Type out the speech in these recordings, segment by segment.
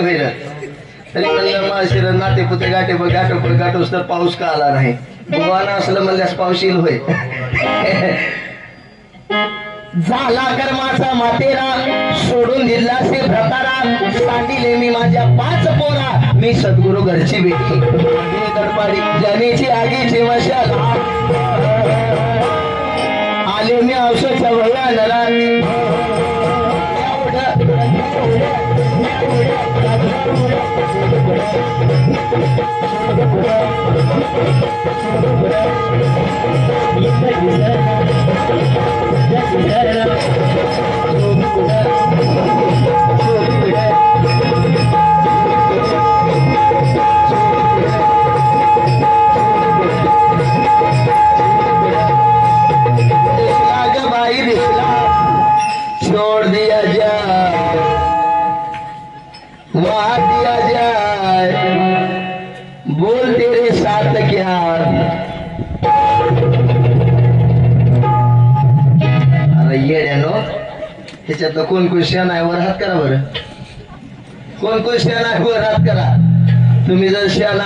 होईल तरी म्हणलं माशिर नाते पुते गाठोस तर पाऊस का आला नाही. गोवाना असलं म्हणल्यास पाऊस येईल होय. झाला कर्माचा मातेरा सोडून दिला से भ्रतारा सांडिले मी माझ्या 5 पोरा मी सद्गुरु घरची बेटी दरबारी जानेची आगीची मशाल आले मी औषधच्या भया नरांनी छोड़ दिया जाए वहां दिया जाए बोल तेरे साथ क्या. अरे येड्यानो ह्याच्यातलं कोण शेण आहे वर हात करा बरं. कोण शेण आहे वर हात करा. तुम्ही जर शहाणा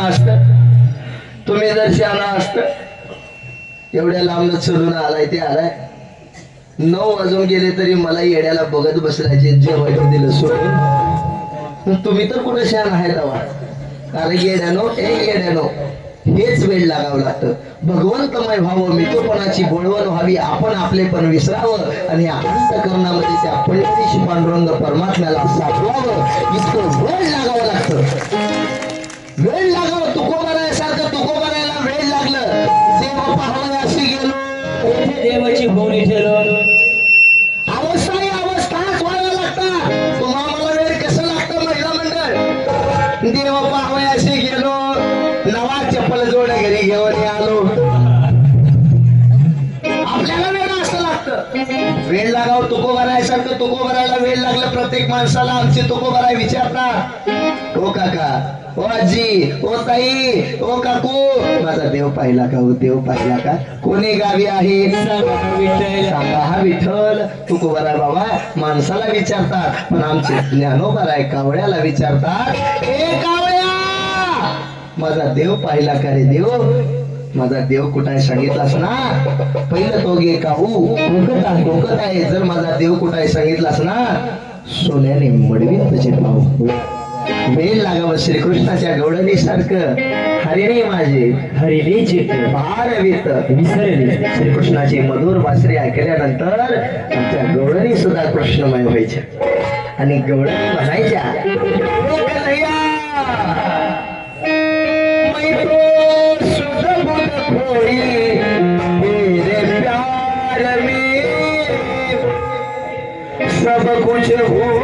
असत एवढ्या लांब चढून आलाय ते आलाय 9 वाजून गेले तरी मला येड्याला बघत बसल्याचे जेवायला दिलं सोडून. तुम्ही तर कुठे शहाण आहे तेव्हा. अरे येड्यानो हेच वेळ लागावं लागतं. भगवंतमय व्हावं मित्रपणाची बोलवण व्हावी आपण आपले पण विसरावं आणि अंतःकरणामध्ये त्या पंढरीशी पांडुरंग परमात्म्याला साधवावं. इतकं वेळ लागावं लागतं. वेळ लागावं. तुकोबारायासारखं तुकोबारायला वेळ लागलं. देव पाहावं अशी गेलो देवाची भोवणी ठेलो. अवस्थाच व्हायला लागतात. तुम्हाला वेळ कसं लागतं महिला मंडळ. देव पाहावयाशी गेलो नवा चप्पल जोड घरी घेऊन आलो. आपल्याला वेळ असं लागतं. वेळ लागावं. तुकोबारायसारखं तुकोबारायला वेळ लागलं. प्रत्येक माणसाला आमचे तुकोबाराय विचारतात ओ काका ओ आजी ओ ताई ओ काकू माझा देव पाहिला का. हो देव पाहिला का. कोणी गावी आहे सांगा हा विठ्ठल. तुकोबाराय बाबा माणसाला विचारतात पण आमचे ज्ञानोबाराय कावळ्याला विचारतात ए कावळ्या माझा देव पाहिला का रे देव. माझा देव कुठे सांगितलास ना. पहिलं तो गे काहू कोकत आहे. जर माझा देव कुठे सांगितलास ना सोन्याने मडवीत तुझे पाहू. वेळ लागावं. श्रीकृष्णाच्या गवळणी सारखं हरिणे माझे हरिणे चित्त भारवित विसरले. श्रीकृष्णाची मधुर बासरी ऐकल्यानंतर आमच्या गवळणी सुद्धा कृष्णमय व्हायच्या आणि गवळणी म्हणायच्या सब कुछ हो